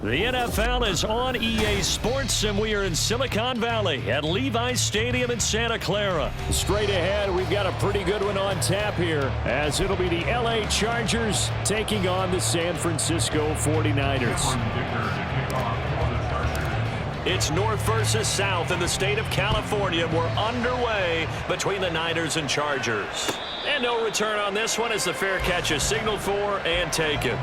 The NFL is on EA Sports, and we are in Silicon Valley at Levi's Stadium in Santa Clara. Straight ahead, we've got a pretty good one on tap here, as it'll be the LA Chargers taking on the San Francisco 49ers. It's north versus south in the state of California. We're underway between the Niners and Chargers. And no return on this one as the fair catch is signaled for and taken.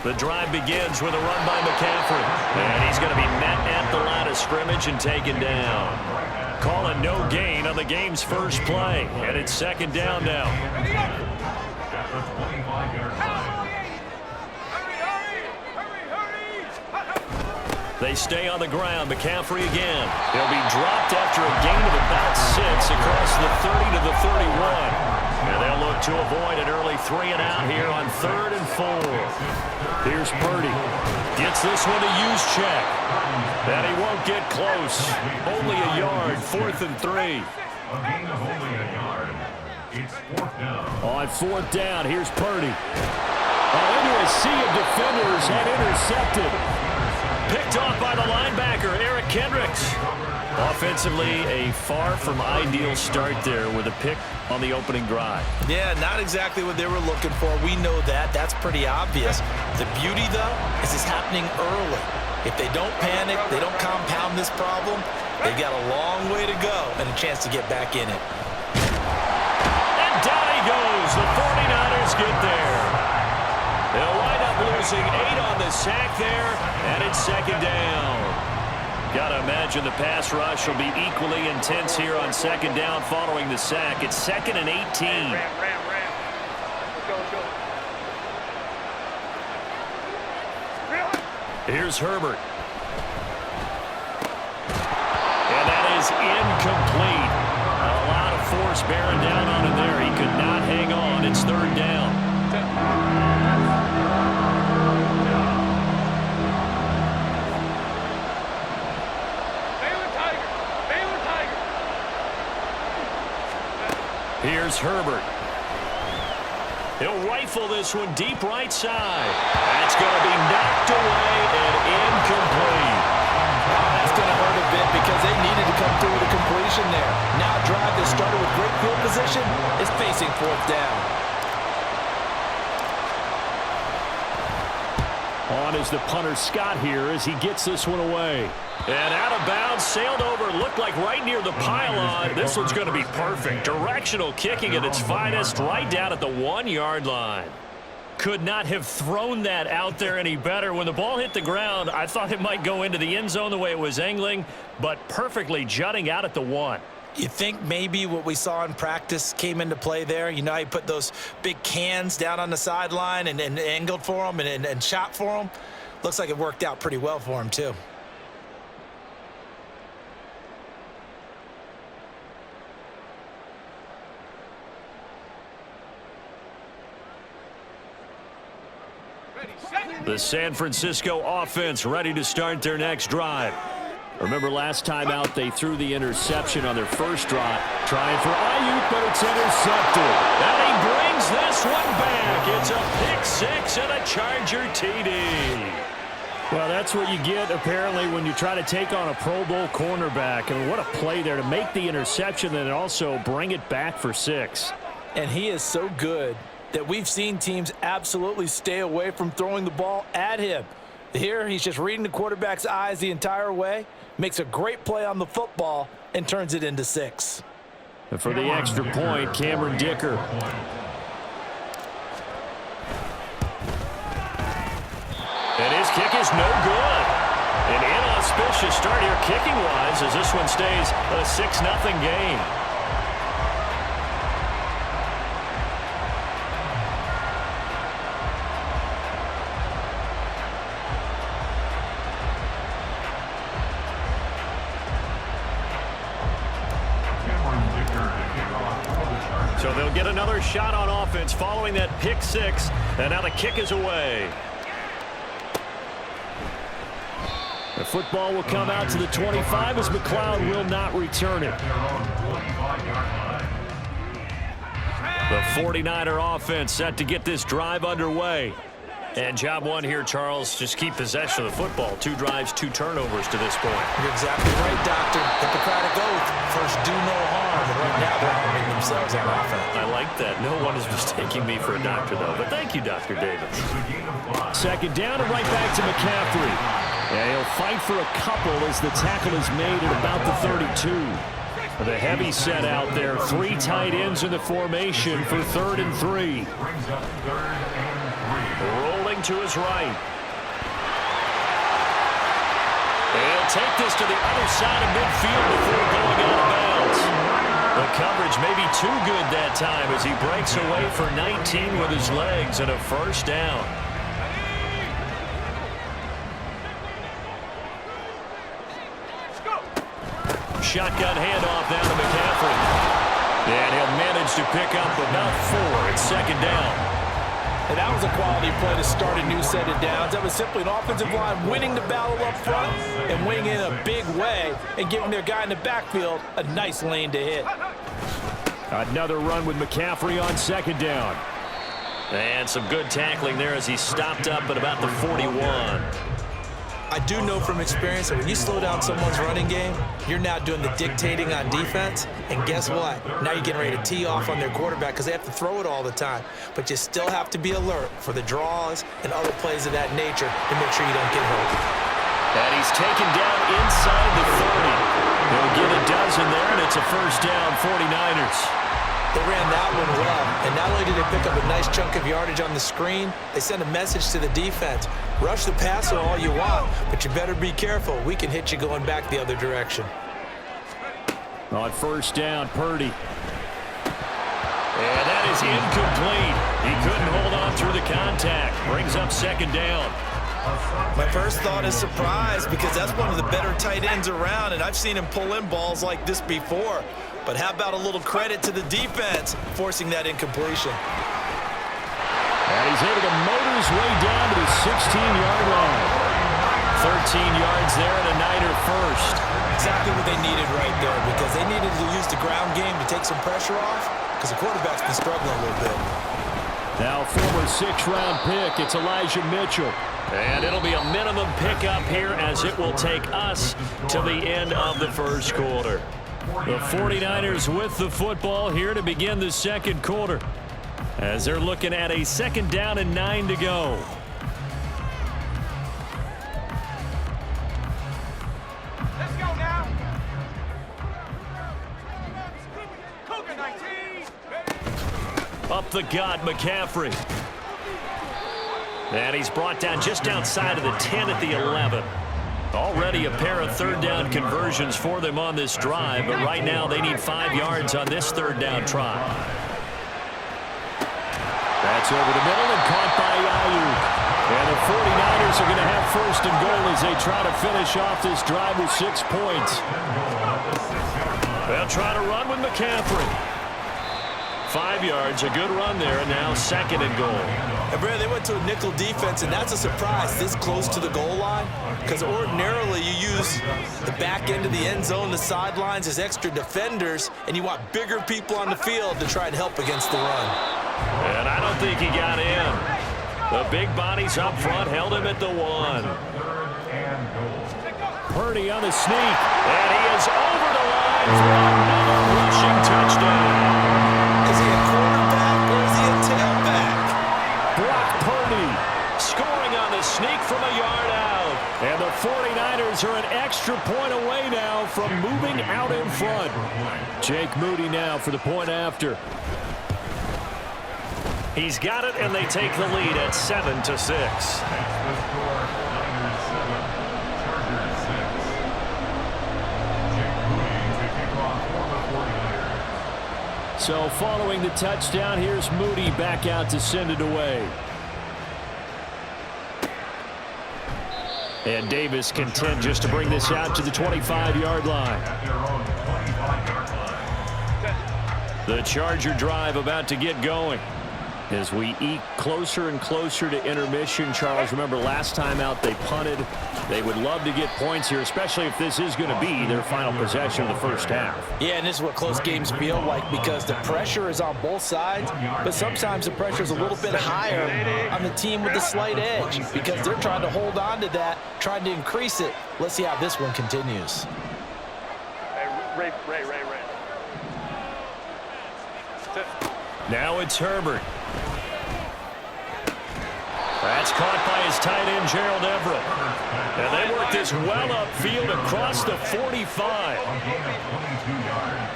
The drive begins with a run by McCaffrey. And he's going to be met at the line of scrimmage and taken down. Calling no gain on the game's first play. And it's second down now. They stay on the ground. McCaffrey again. He'll be dropped after a gain of about 6 across the 30 to the 31. And they'll look to avoid an early 3-and-out here on 3rd and 4. Here's Purdy. Gets this one to use check. And he won't get close. Only a yard. 4th and 3. A gain of only a yard. It's 4th down. On 4th down, here's Purdy. Into a sea of defenders and intercepted. Picked off by the linebacker, Eric Kendricks. Offensively, a far from ideal start there with a pick on the opening drive. Yeah, not exactly what they were looking for. We know that. That's pretty obvious. The beauty, though, is it's happening early. If they don't panic, they don't compound this problem, they've got a long way to go and a chance to get back in it. And down he goes. The 49ers get there. They'll wind up losing 8 on the sack there, and it's second down. Got to imagine the pass rush will be equally intense here on second down following the sack. It's 2nd and 18. Ram. Here's Herbert. And that is incomplete. A lot of force bearing down on him there. He could not hang on. It's 3rd down. Here's Herbert. He'll rifle this one deep right side. That's going to be knocked away and incomplete. That's going to hurt a bit because they needed to come through with a completion there. Now a drive that started with great field position is facing 4th down. On is the punter Scott here as he gets this one away. And out of bounds, sailed over, looked like right near the pylon. This one's going to be perfect. Directional kicking at its finest, right down at the 1-yard line. Could not have thrown that out there any better. When the ball hit the ground, I thought it might go into the end zone the way it was angling, but perfectly jutting out at the 1. You think maybe what we saw in practice came into play there? You know how you put those big cans down on the sideline and angled for them and shot for them? Looks like it worked out pretty well for him, too. The San Francisco offense ready to start their next drive. Remember last time out they threw the interception on their first drive. Trying for Ayuk, but it's intercepted. And he brings this one back. It's a pick-6 and a Charger TD. Well, that's what you get, apparently, when you try to take on a Pro Bowl cornerback. I mean, what a play there to make the interception and also bring it back for 6. And he is so good that we've seen teams absolutely stay away from throwing the ball at him. Here, he's just reading the quarterback's eyes the entire way, makes a great play on the football, and turns it into 6. And for the extra point, Cameron Dicker. And his kick is no good. An inauspicious start here kicking-wise as this one stays a 6-0 game. So they'll get another shot on offense following that pick-6, and now the kick is away. The football will come out to the 25 as McLeod will not return it. The 49er offense set to get this drive underway. And job one here, Charles, just keep possession of the football. 2 drives, 2 turnovers to this point. You're exactly right, Doctor. Hippocratic oath. First, do no harm. And right now, they're harming themselves on offense. I like that. No one is mistaking me for a doctor, though. But thank you, Dr. Davis. Second down and right back to McCaffrey. Yeah, he'll fight for a couple as the tackle is made at about the 32. The heavy set out there. 3 tight ends in the formation for 3rd and 3. Rolling to his right. He'll take this to the other side of midfield before going out of bounds. The coverage may be too good that time as he breaks away for 19 with his legs and a first down. Shotgun handoff down to McCaffrey. And he'll manage to pick up about 4 at second down. And that was a quality play to start a new set of downs. That was simply an offensive line winning the battle up front and winning in a big way and giving their guy in the backfield a nice lane to hit. Another run with McCaffrey on second down. And some good tackling there as he stopped up at about the 41. I do know from experience that when you slow down someone's running game, you're now doing the dictating on defense. And guess what? Now you're getting ready to tee off on their quarterback because they have to throw it all the time. But you still have to be alert for the draws and other plays of that nature to make sure you don't get hurt. And he's taken down inside the 30. He'll get a dozen there, and it's a first down, 49ers. They ran that one well, and not only did they pick up a nice chunk of yardage on the screen, they sent a message to the defense. Rush the passer all you want, but you better be careful. We can hit you going back the other direction. On first down, Purdy. And that is incomplete. He couldn't hold on through the contact. Brings up second down. My first thought is surprise because that's one of the better tight ends around, and I've seen him pull in balls like this before. But how about a little credit to the defense forcing that incompletion? And he's able to motor his way down to the 16-yard line. 13 yards there and a Niner first. Exactly what they needed right there because they needed to use the ground game to take some pressure off because the quarterback's been struggling a little bit. Now former 6th-round pick, it's Elijah Mitchell. And it'll be a minimum pickup here as it will take us to the end of the first quarter. The 49ers with the football here to begin the second quarter as they're looking at a second down and 9 to go. Let's go now. Cougar 19. Up the gut, McCaffrey. And he's brought down just outside of the 10 at the 11. Already a pair of third down conversions for them on this drive, but right now they need 5 yards on this third down try. That's over the middle and caught by Ayuk. And the 49ers are going to have first and goal as they try to finish off this drive with 6 points. They'll try to run with McCaffrey. 5 yards, a good run there, and now second and goal. And Brad, they went to a nickel defense, and that's a surprise this close to the goal line because ordinarily you use the back end of the end zone, the sidelines as extra defenders, and you want bigger people on the field to try and help against the run. And I don't think he got in. The big bodies up front held him at the 1. Purdy on the sneak, and he is over the line for another rushing touchdown. Is he a quarterback or is he a tailback? Brock Purdy scoring on the sneak from a yard out. And the 49ers are an extra point away now from moving out in front. Jake Moody now for the point after. He's got it, and they take the lead at 7-6. So following the touchdown, here's Moody back out to send it away. And Davis content just to bring this out to the 25-yard line. The Charger drive about to get going. As we eke closer and closer to intermission, Charles, remember last time out they punted. They would love to get points here, especially if this is going to be their final possession of the first half. Yeah, and this is what close games feel like because the pressure is on both sides, but sometimes the pressure is a little bit higher on the team with the slight edge because they're trying to hold on to that, trying to increase it. Let's see how this one continues. Ray. Now it's Herbert. That's caught by his tight end, Gerald Everett. And they work this well upfield across the 45. A gain of 22 yards.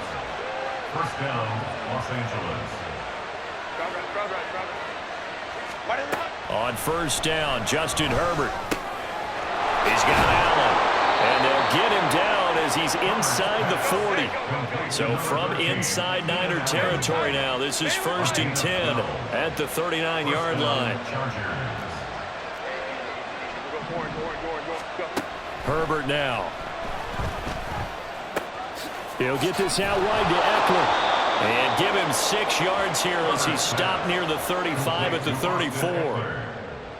First down, Los Angeles. On first down, Justin Herbert. He's got Allen. And they'll get him down as he's inside the 40. So from inside Niner territory now, this is 1st and 10 at the 39-yard line. Herbert now. He'll get this out wide to Eckler. And give him 6 yards here as he's stopped near the 35 at the 34.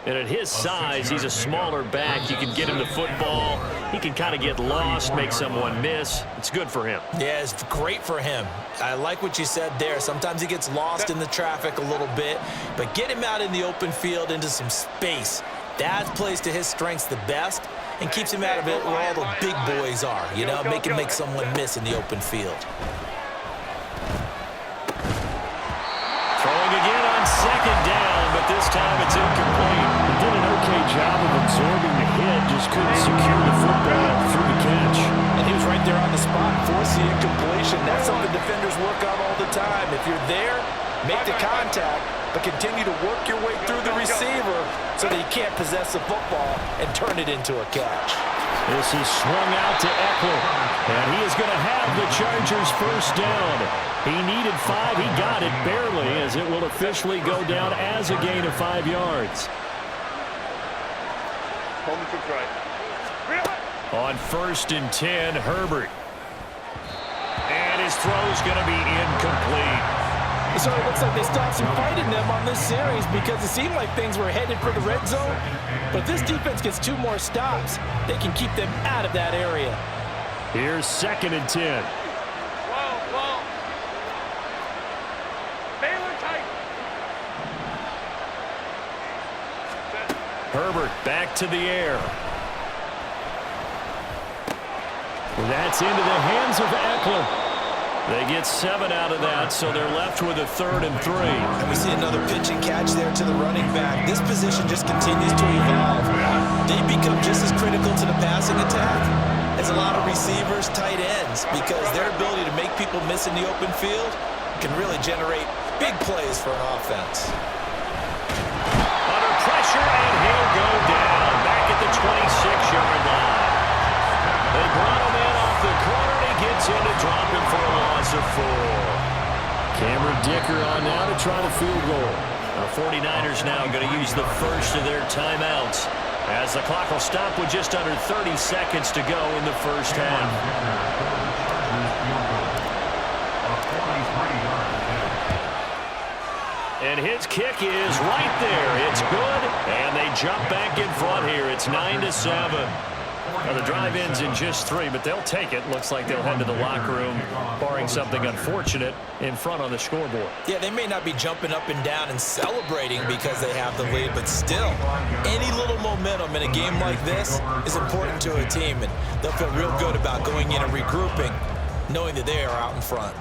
And at his size, he's a smaller back. You can get him the football. He can kind of get lost, make someone miss. It's good for him. Yeah, it's great for him. I like what you said there. Sometimes he gets lost in the traffic a little bit, but get him out in the open field into some space. That plays to his strengths the best and keeps him out of it where all the big boys are, you know, make someone miss in the open field. Throwing again on second down, but this time it's incomplete. He did an okay job of absorbing the hit, just couldn't secure the football through the catch. And he was right there on the spot, forcing incompletion. That's something defenders work on all the time. If you're there, make the contact, but continue to work your way through the receiver so that he can't possess the football and turn it into a catch. This is swung out to Eckler, and he is going to have the Chargers first down. He needed 5. He got it barely, as it will officially go down as a gain of 5 yards. On 1st and 10, Herbert. And his throw's going to be incomplete. So it looks like they stopped some fight in them on this series because it seemed like things were headed for the red zone. But if this defense gets 2 more stops, they can keep them out of that area. Here's 2nd and 10. Herbert back to the air. That's into the hands of Eckler. They get 7 out of that, so they're left with a 3rd and 3. And we see another pitch and catch there to the running back. This position just continues to evolve. They become just as critical to the passing attack as a lot of receivers, tight ends, because their ability to make people miss in the open field can really generate big plays for an offense. Under pressure, and he'll go down back at the 26-yard line. They brought him in off the corner, and he gets in to drop him for a loss of 4. Cameron Dicker on now to try the field goal. The 49ers now going to use the first of their timeouts as the clock will stop with just under 30 seconds to go in the first half. And his kick is right there. It's good, and they jump back in front here. It's 9-7. Now the drive ends in just 3, but they'll take it. Looks like they'll head to the locker room, barring something unfortunate, in front on the scoreboard. Yeah, they may not be jumping up and down and celebrating because they have the lead, but still, any little momentum in a game like this is important to a team, and they'll feel real good about going in and regrouping, knowing that they are out in front.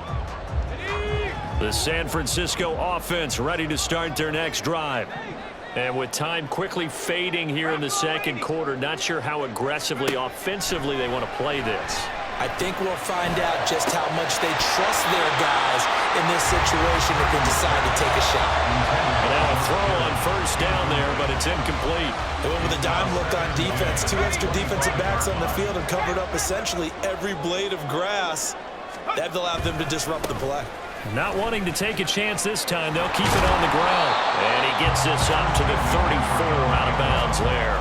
The San Francisco offense ready to start their next drive. And with time quickly fading here in the second quarter, not sure how aggressively, offensively they want to play this. I think we'll find out just how much they trust their guys in this situation if they decide to take a shot. And now a throw on first down there, but it's incomplete. They went with a dime look on defense. 2 extra defensive backs on the field and covered up essentially every blade of grass. That allowed them to disrupt the play. Not wanting to take a chance this time, they'll keep it on the ground. And he gets this up to the 34, out of bounds there.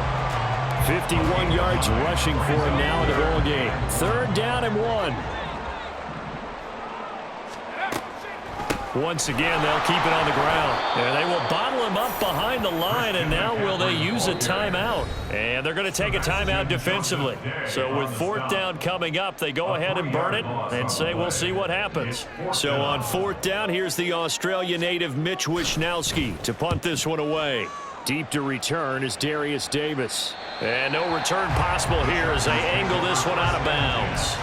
51 yards rushing for him now in the ball game. 3rd down and 1. Once again, they'll keep it on the ground. And they will bottle him up behind the line, and now will they use a timeout? And they're going to take a timeout defensively. So with 4th down coming up, they go ahead and burn it and say we'll see what happens. So on 4th down, here's the Australia native Mitch Wishnowski to punt this one away. Deep to return is Darius Davis. And no return possible here as they angle this one out of bounds.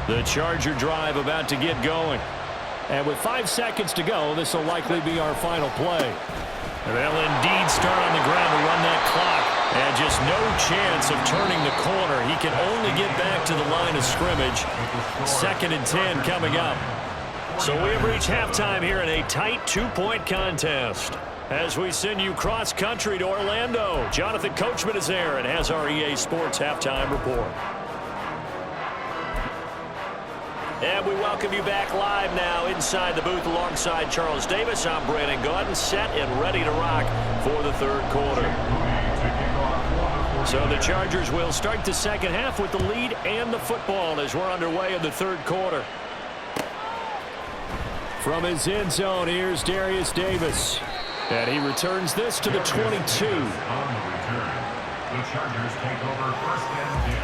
The Charger drive about to get going. And with 5 seconds to go, this will likely be our final play. And they'll indeed start on the ground to run that clock. And just no chance of turning the corner. He can only get back to the line of scrimmage. 2nd and 10 coming up. So we have reached halftime here in a tight 2-point contest. As we send you cross-country to Orlando, Jonathan Coachman is there and has our EA Sports halftime report. And we welcome you back live now inside the booth alongside Charles Davis. I'm Brandon Gaudin, set and ready to rock for the 3rd quarter. So the Chargers will start the 2nd half with the lead and the football as we're underway in the 3rd quarter. From his end zone, here's Darius Davis. And he returns this to the 22. On the return, the Chargers take over 1st and 10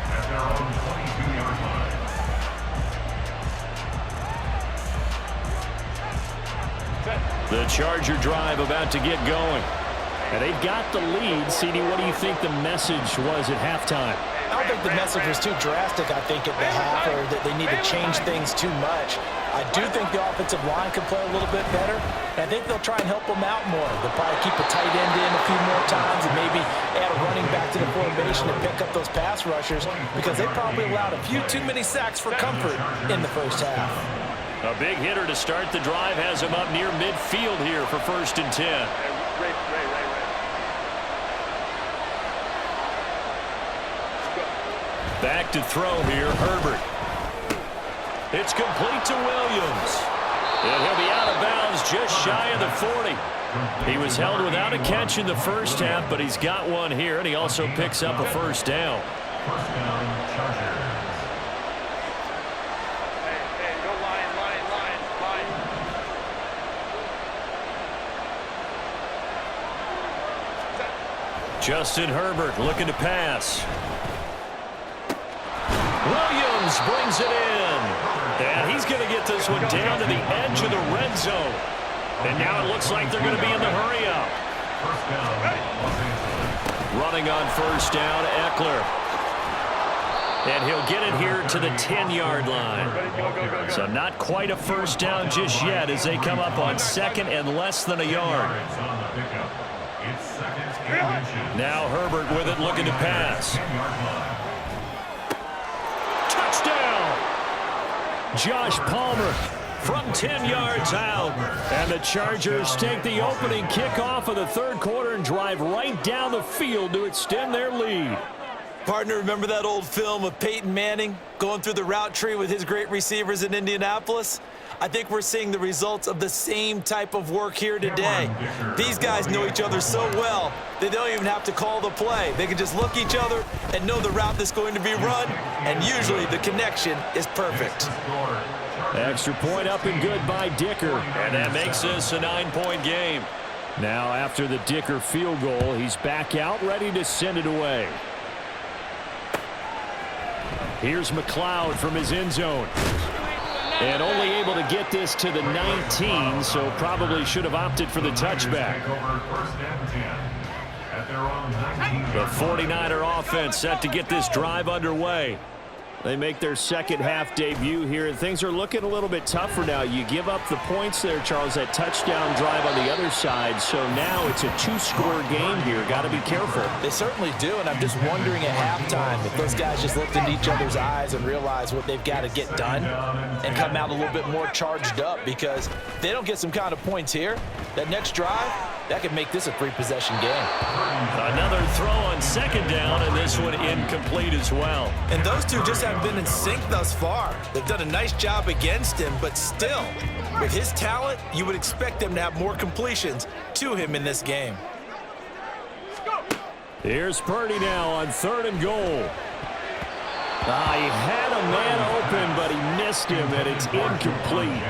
at their own 22-yard line. The Charger drive about to get going. And they've got the lead. CD, what do you think the message was at halftime? I don't think the message was too drastic, I think, at the half, or that they need to change things too much. I do think the offensive line can play a little bit better. And I think they'll try and help them out more. They'll probably keep a tight end in a few more times and maybe add a running back to the formation and pick up those pass rushers because they probably allowed a few too many sacks for comfort in the 1st half. A big hitter to start the drive has him up near midfield here for 1st and 10. Ray. Back to throw here, Herbert. It's complete to Williams. And he'll be out of bounds just shy of the 40. He was held without a catch in the 1st half, but he's got one here, and he also picks up a 1st down. 1st down, Chargers. Hey, go line. Justin Herbert looking to pass. Williams brings it in. And he's going to get this one down to the edge of the red zone. And now it looks like they're going to be in the hurry-up. 1st down, Los Angeles. Running on 1st down, Eckler. And he'll get it here to the 10-yard line. So not quite a 1st down just yet as they come up on 2nd and less than a yard. Now Herbert with it looking to pass. Touchdown! Josh Palmer from 10 yards out. And the Chargers take the opening kickoff of the 3rd quarter and drive right down the field to extend their lead. Partner, remember that old film of Peyton Manning going through the route tree with his great receivers in Indianapolis? I think we're seeing the results of the same type of work here today. These guys know each other so well that they don't even have to call the play. They can just look each other and know the route that's going to be run, and usually the connection is perfect. Extra point up and good by Dicker, and that makes this a 9-point game. Now after the Dicker field goal, he's back out ready to send it away. Here's McLeod from his end zone. And only able to get this to the 19, so probably should have opted for the touchback. The 49er offense set to get this drive underway. They make their 2nd half debut here, and things are looking a little bit tougher now. You give up the points there, Charles, that touchdown drive on the other side, so now it's a 2-score game here. Got to be careful. They certainly do, and I'm just wondering at halftime if those guys just looked into each other's eyes and realized what they've got to get done and come out a little bit more charged up, because if they don't get some kind of points here, that next drive, that could make this a 3-possession game. Another throw on 2nd down, and this one incomplete as well. And those two just haven't been in sync thus far. They've done a nice job against him, but still, with his talent, you would expect them to have more completions to him in this game. Here's Purdy now on 3rd and goal. He had a man open, but he missed him, and it's incomplete.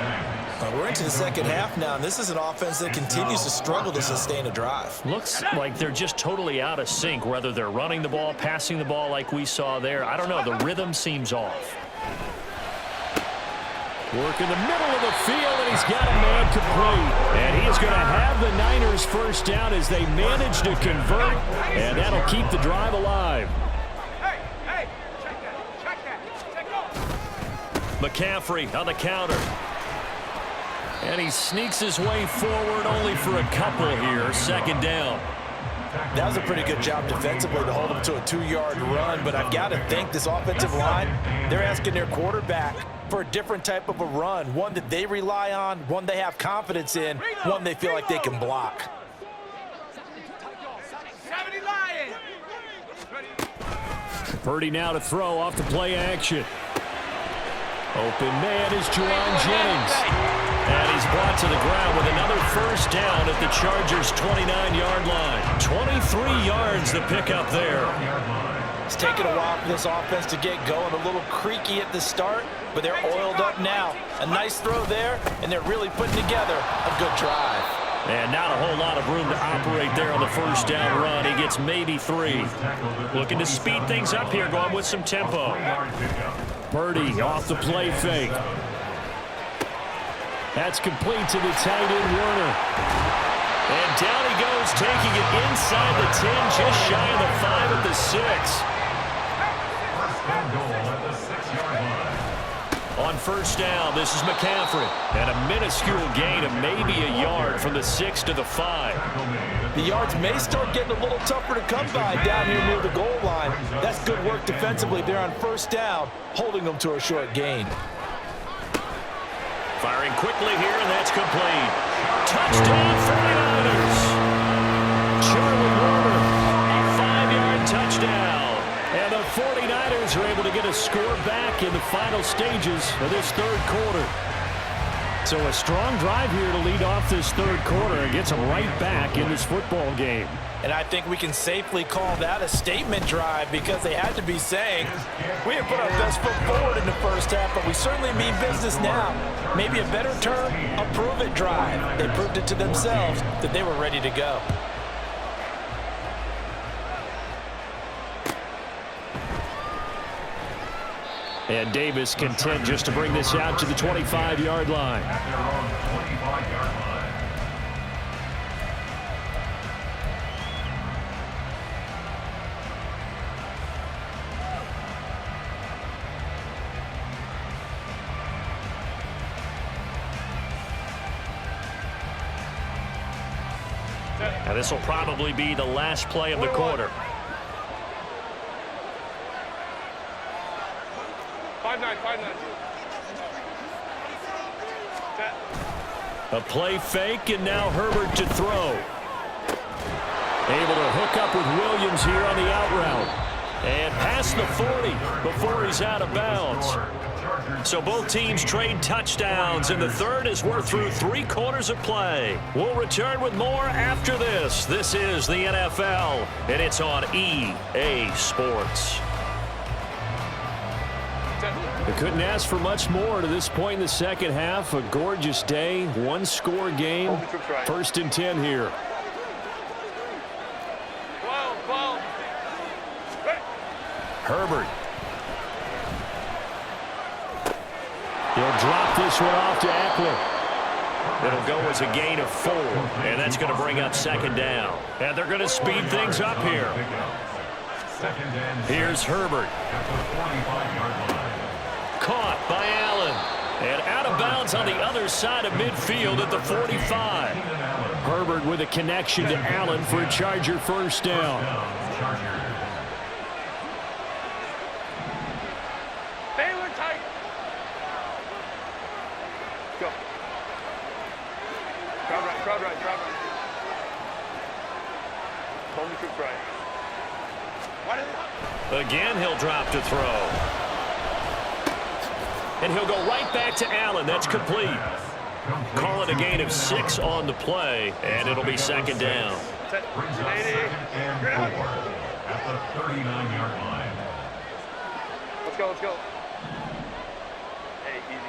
We're into the second half now, and this is an offense that continues to struggle to sustain a drive. Looks like they're just totally out of sync, whether they're running the ball, passing the ball like we saw there. I don't know. The rhythm seems off. Work in the middle of the field, and he's got a man complete. And he is going to have the Niners first down as they manage to convert, and that'll keep the drive alive. McCaffrey on the counter. And he sneaks his way forward only for a couple here. Second down. That was a pretty good job defensively to hold him to a 2-yard run, but I've got to think this offensive line, they're asking their quarterback for a different type of a run, one that they rely on, one they have confidence in, one they feel like they can block. Purdy now to throw off the play action. Open man is Juwan Jennings. And he's brought to the ground with another first down at the Chargers' 29-yard line. 23 yards the pickup there. It's taken a while for this offense to get going. A little creaky at the start, but they're oiled up now. A nice throw there, and they're really putting together a good drive. And not a whole lot of room to operate there on the first down run. He gets maybe 3. Looking to speed things up here, going with some tempo. Purdy off the play fake. That's complete to the tight end, Warner. And down he goes, taking it inside the 10, just shy of the 5 at the 6. First and goal at the 6-yard line. On first down, this is McCaffrey. And a minuscule gain of maybe a yard from the 6 to the 5. The yards may start getting a little tougher to come by down here near the goal line. That's good work defensively there on first down, holding them to a short gain. Firing quickly here, and that's complete. Touchdown, 49ers. Charlie Warner, a 5-yard touchdown. And the 49ers are able to get a score back in the final stages of this third quarter. So a strong drive here to lead off this third quarter and gets them right back in this football game. And I think we can safely call that a statement drive because they had to be saying, we have put our best foot forward in the first half, but we certainly mean business now. Maybe a better term, a prove-it drive. They proved it to themselves that they were ready to go. And Davis content just to bring this out to the 25-yard line. At their own 25-yard line. Now this will probably be the last play of the quarter. 5-9. A play fake, and now Herbert to throw. Able to hook up with Williams here on the out route. And past the 40 before he's out of bounds. So both teams trade touchdowns, and the third as we're through 3 quarters of play. We'll return with more after this. This is the NFL, and it's on EA Sports. They couldn't ask for much more to this point in the second half. A gorgeous day, 1-score game. 1st and 10 here. 12. Herbert. He'll drop this one off to Eckler. It'll go as a gain of 4, and that's going to bring up second down. And they're going to speed things up here. Here's Herbert. Caught by Allen. And out of bounds on the other side of midfield at the 45. Herbert with a connection to Allen for a Charger first down. Baylor tight. Go. Crowd right. Tony Cook right. Again, he'll drop to throw. And he'll go right back to Allen. That's complete. Call it a gain of 6 on the play, and it'll be second down. Brings up 2nd and 4 at the 39-yard line. Let's go, let's go. Hey, easy.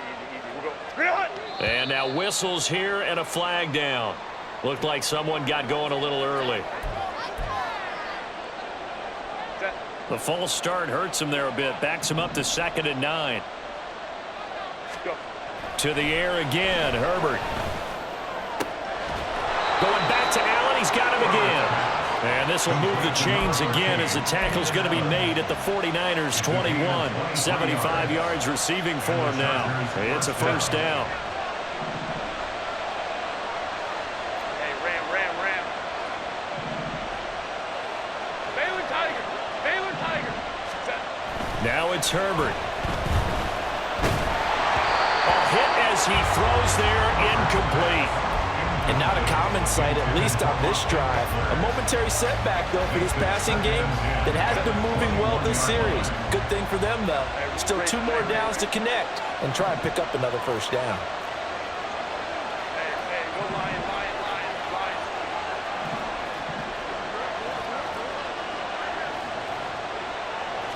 We'll go. Real hot. And now whistles here and a flag down. Looked like someone got going a little early. Set. The false start hurts him there a bit. Backs him up to 2nd and 9. Go. To the air again, Herbert. Going back to Allen, he's got him again. And this will move the chains again as the tackle's going to be made at the 49ers 21. 75 yards receiving for him now. It's a first down. Hey, ram. Baylor Tiger. Set. Now it's Herbert. A hit as he throws there, incomplete. And not a common sight, at least on this drive. A momentary setback, though, for this passing game that has been moving well this series. Good thing for them, though. Still 2 more downs to connect and try and pick up another first down. Hey, go Lion.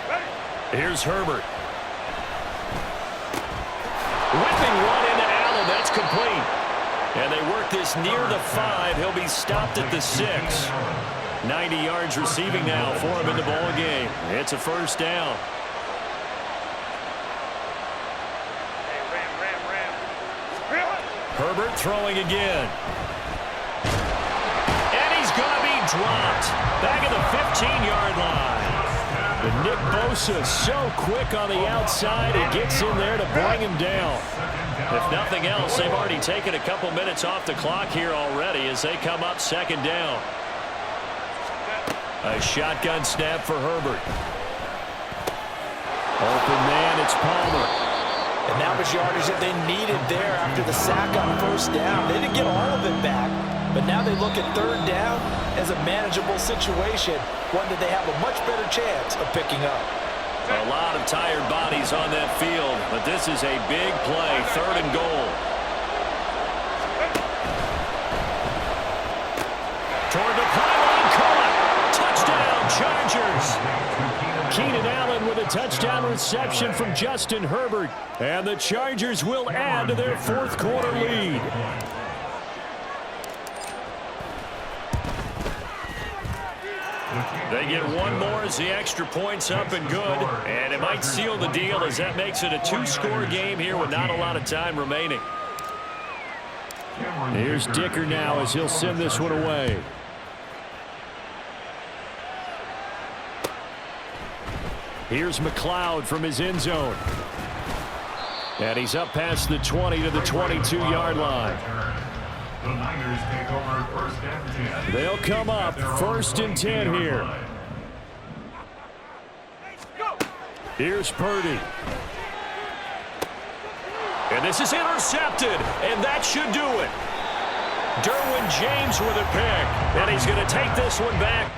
Ready. Here's Herbert. Whipping one into Allen. That's complete. And they work this near the 5. He'll be stopped at the 6. 90 yards receiving now for him in the ball game. It's a first down. Hey, ram. Real hot. Herbert throwing again. And he's going to be dropped. Back at the 15-yard line. And Nick Bosa so quick on the outside. He gets in there to bring him down. If nothing else, they've already taken a couple minutes off the clock here already as they come up 2nd down. A shotgun snap for Herbert. Open man, it's Palmer. And that was yardage that they needed there after the sack on first down. They didn't get all of it back, but now they look at 3rd down as a manageable situation, one that they have a much better chance of picking up. A lot of tired bodies on that field, but this is a big play, 3rd and goal. Toward the pylon, caught. Touchdown, Chargers. Keenan Allen with a touchdown reception from Justin Herbert, and the Chargers will add to their 4th quarter lead. They get one more as the extra point's up and good, and it might seal the deal as that makes it a 2-score game here with not a lot of time remaining. Here's Dicker now as he'll send this one away. Here's McLeod from his end zone. And he's up past the 20 to the 22-yard line. The Niners take over 1st and 10. They'll come up 1st and 10 here. Here's Purdy. And this is intercepted, and that should do it. Derwin James with a pick, and he's going to take this one back